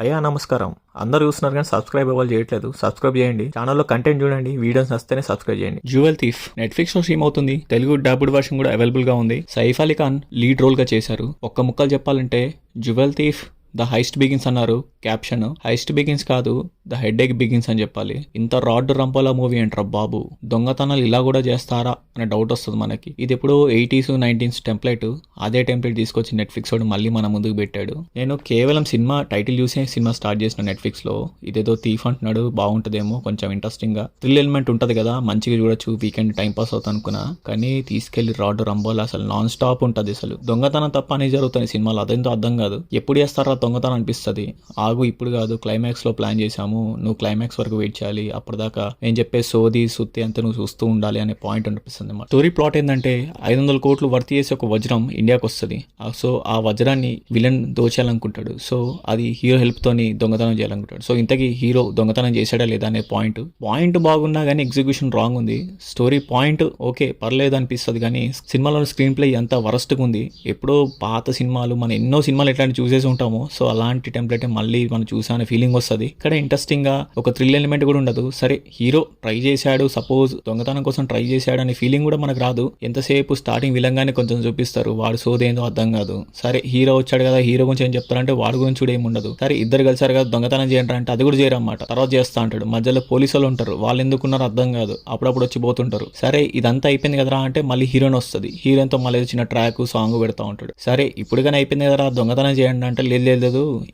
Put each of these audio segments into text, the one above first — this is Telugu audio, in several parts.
అయ్యా నమస్కారం. అందరూ చూస్తున్నారు కానీ సబ్స్క్రైబ్ అవ్వాలి చేయట్లేదు. సబ్స్క్రైబ్ చేయండి. ఛానల్లో కంటెంట్ చూడండి. వీడియోస్ నచ్చితేనే సబ్స్క్రైబ్ చేయండి. జ్యువెల్ థీఫ్ నెట్ఫ్లిక్స్ లో స్ట్రీమ్ అవుతుంది. తెలుగు డబ్బుడ్ వర్షన్ కూడా అవైలబుల్ గా ఉంది. సైఫ్ అలీ ఖాన్ లీడ్ రోల్ గా చేశారు. ఒక్క ముక్కలు చెప్పాలంటే jewel thief the heist begins అన్నారు క్యాప్షన్. హైస్ట్ బిగిన్స్ కాదు, ద హెడ్ ఎగ్ బిగిన్స్ అని చెప్పాలి. ఇంత రాడ్ రంపోలా మూవీ ఏంట్రా బాబు, దొంగతనాలు ఇలా కూడా చేస్తారా అనే డౌట్ వస్తుంది మనకి. ఇది ఎప్పుడో 80s 90s టెంప్లెట్, అదే టెంప్లెట్ తీసుకొచ్చి నెట్ఫ్లిక్స్ వాడు మళ్ళీ మన ముందుకు పెట్టాడు. నేను కేవలం సినిమా టైటిల్ చూసే సినిమా స్టార్ట్ చేసిన నెట్ఫ్లిక్స్ లో. ఇదేదో థీఫ్ అంటున్నాడు, బాగుంటుందేమో, కొంచెం ఇంట్రెస్టింగ్ గా థ్రిల్ ఎలిమెంట్ ఉంటుంది కదా, మంచిగా చూడొచ్చు, వీకెండ్ టైం పాస్ అవుతా అనుకున్నా. కానీ తీసుకెళ్లి రాడ్ రంబోలా అసలు నాన్ స్టాప్ ఉంటుంది. అసలు దొంగతనం తప్ప అనేది జరుగుతుంది సినిమాలో. అదేంతో అర్థం కాదు. ఎప్పుడు చేస్తారా దొంగతనం అనిపిస్తుంది. ఆగు ఇప్పుడు కాదు, క్లైమాక్స్ లో ప్లాన్ చేసాము, నువ్వు క్లైమాక్స్ వరకు వెయిట్ చేయాలి, అప్పటిదాకా నేను చెప్పే సోది సుత్తి అంతా నువ్వు చూస్తూ ఉండాలి అనే పాయింట్ అనిపిస్తుంది. స్టోరీ ప్లాట్ ఏంటంటే 500 కోట్లు వర్త్ చేసి ఒక వజ్రం ఇండియాకి వస్తుంది. సో ఆ వజ్రాన్ని విలన్ దోచేయాలనుకుంటాడు. సో అది హీరో హెల్ప్ తోని దొంగతనం చేయాలనుకుంటాడు. సో ఇంతకీ హీరో దొంగతనం చేశాడా లేదా అనే పాయింట్ బాగున్నా కానీ ఎగ్జిక్యూషన్ రాంగ్ ఉంది. స్టోరీ పాయింట్ ఓకే పర్లేదు అనిపిస్తుంది కానీ సినిమాలో స్క్రీన్ ప్లే ఎంత వరస్ట్గా ఉంది. ఎప్పుడో పాత సినిమాలు, మనం ఎన్నో సినిమాలు ఎట్లాంటి చూసేసి ఉంటామో, సో అలాంటి టెంప్లెట్ మళ్ళీ మనం చూసానే ఫీలింగ్ వస్తుంది. ఇక్కడ ఇంట్రెస్టింగ్ గా ఒక థ్రిల్ ఎలిమెంట్ కూడా ఉండదు. సరే హీరో ట్రై చేశాడు, సపోజ్ దొంగతనం కోసం ట్రై చేశాడు అనే ఫీలింగ్ కూడా మనకు రాదు. ఎంతసేపు స్టార్టింగ్ విలంగానే కొంచెం చూపిస్తారు, వాడు సోదేందో అర్థం కాదు. సరే హీరో వచ్చాడు కదా, హీరో గురించి ఏం చెప్తారంటే వాడి గురించి కూడా ఏమి ఉండదు. సరే ఇద్దరు కలిసారు కదా దొంగతనం చేయండి అంటే అది కూడా చేయరన్నమాట. తర్వాత చేస్తా అంటాడు. మధ్యలో పోలీసులు ఉంటారు, వాళ్ళు ఎందుకున్నారో అర్థం కాదు, అప్పుడప్పుడు వచ్చి పోతుంటారు. సరే ఇదంతా అయిపోయింది కదరా అంటే మళ్ళీ హీరోయిన్ వస్తుంది. హీరోయిన్తో మళ్ళీ చిన్న ట్రాక్ సాంగ్ పెడతా ఉంటాడు. సరే ఇప్పుడు కానీ అయిపోయింది కదరా దొంగతనం చేయండి అంటే లేదు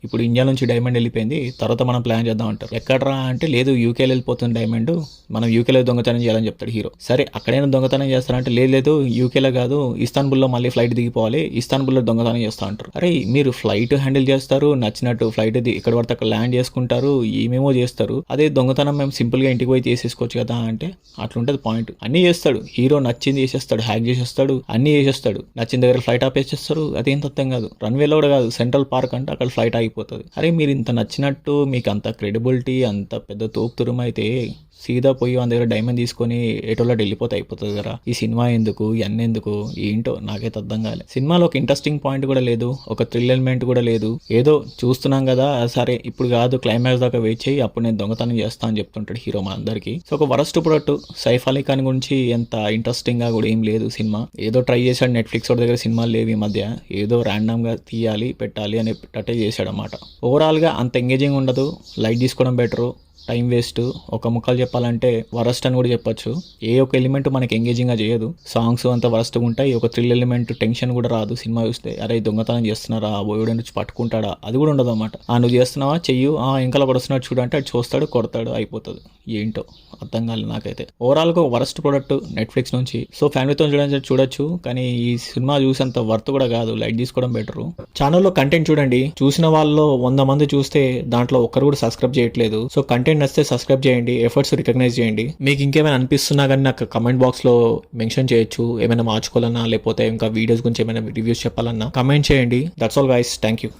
ఇప్పుడు ఇండియా నుంచి డైమండ్ వెళ్ళిపోయింది, తర్వాత మనం ప్లాన్ చేద్దాం అంటారు. ఎక్కడరా అంటే లేదు యూకేలో వెళ్ళిపోతుంది డైమండ్, మనం యూకేలో దొంగతనం చేయాలని చెప్తాడు హీరో. సరే అక్కడైనా దొంగతనం చేస్తారంటే లేదు యూకేలో కాదు, ఇస్తాన్బుల్లో మళ్ళీ ఫ్లైట్ దిగిపోవాలి, ఇస్తాన్బుల్లో దొంగతనం చేస్తా అంటారు. అరే మీరు ఫ్లైట్ హ్యాండిల్ చేస్తారు, నచ్చినట్టు ఫ్లైట్ ఇక్కడ పడితే అక్కడ ల్యాండ్ చేసుకుంటారు, ఏమేమో చేస్తారు. అదే దొంగతనం మేము సింపుల్ గా ఇంటికి పోయి చేసేసుకోవచ్చు కదా అంటే అట్లుంటది పాయింట్. అన్ని చేస్తాడు హీరో, నచ్చింది చేసేస్తాడు, హ్యాక్ చేసేస్తాడు, అన్ని చేసేస్తాడు. నచ్చిన దగ్గర ఫ్లైట్ ఆపేసేస్తారు. అదేం అర్థం కాదు. రన్వేలో కూడా కాదు, సెంట్రల్ పార్క్ అంటే అక్కడ ఫ్లైట్ ఆగిపోతుంది. అరే మీరు ఇంత నచ్చినట్టు, మీకు అంత క్రెడిబిలిటీ, అంత పెద్ద తోపు తురుమైతే సీదా పోయి వాళ్ళ దగ్గర డైమండ్ తీసుకొని ఎటోలా వెళ్ళిపోతే అయిపోతుంది కదా. ఈ సినిమా ఎందుకు, ఇవన్నీ ఎందుకు, ఏంటో నాకైతే అర్థం కాలేదు. సినిమాలో ఒక ఇంట్రెస్టింగ్ పాయింట్ కూడా లేదు, ఒక థ్రిల్ ఎలిమెంట్ కూడా లేదు. ఏదో చూస్తున్నాం కదా, సరే ఇప్పుడు కాదు క్లైమాక్స్ దాకా వెయిట్ చేయి, అప్పుడు నేను దొంగతనం చేస్తా అని చెప్తుంటాడు హీరో మా అందరికి. సో ఒక వరస్ట్ ప్రొడక్ట్. సైఫ్ అలీ ఖాన్ గురించి ఎంత ఇంట్రెస్టింగ్ గా కూడా ఏం లేదు సినిమా. ఏదో ట్రై చేశాడు, నెట్ఫ్లిక్స్ దగ్గర సినిమాలు లేవు ఈ మధ్య, ఏదో ర్యాండమ్ గా తీయాలి పెట్టాలి అనేటట్టే చేశాడు అన్నమాట. ఓవరాల్ గా అంత ఎంగేజింగ్ ఉండదు, లైట్ తీసుకోవడం బెటరు, టైం వేస్ట్. ఒక ముక్కలు చెప్పాలంటే వరస్ట్ అని కూడా చెప్పొచ్చు. ఏ ఒక ఎలిమెంట్ మనకి ఎంగేజింగ్ గా చేయదు. సాంగ్స్ అంత వరస్ట్గా ఉంటాయి. ఒక థ్రిల్ ఎలిమెంట్, టెన్షన్ కూడా రాదు సినిమా చూస్తే. అరే దొంగతనం చేస్తున్నారా, బోయుడు నుంచి పట్టుకుంటాడా, అది కూడా ఉండదు అన్నమాట. నువ్వు చేస్తున్నావా చెయ్యు, ఇంకా పడుస్తున్నాడు చూడంటే అది చూస్తాడు, కొడతాడు, అయిపోతుంది. ఏంటో అర్థం కాలేదు నాకైతే. ఓవరాల్ గా వరస్ట్ ప్రొడక్ట్ నెట్ఫ్లిక్స్ నుంచి. సో ఫ్యామిలీతో చూడొచ్చు కానీ ఈ సినిమా చూసేంత వర్త్ కూడా కాదు, లైట్ తీసుకోవడం బెటర్. ఛానల్లో కంటెంట్ చూడండి. చూసిన వాళ్ళలో 100 మంది చూస్తే దాంట్లో ఒక్కరు కూడా సబ్స్క్రైబ్ చేయట్లేదు. సో కంటెంట్ నచ్చితే సబ్స్క్రైబ్ చేయండి, ఎఫర్ట్స్ రికగ్నైజ్ చేయండి. మీకు ఇంకేమైనా అనిపిస్తున్నా కానీ నాకు కమెంట్ బాక్స్ లో మెన్షన్ చేయొచ్చు. ఏమైనా మార్చుకోవాలన్నా, లేకపోతే ఇంకా వీడియోస్ గురించి ఏమైనా రివ్యూస్ చెప్పాలన్నా కమెంట్ చేయండి. That's all guys, thank you.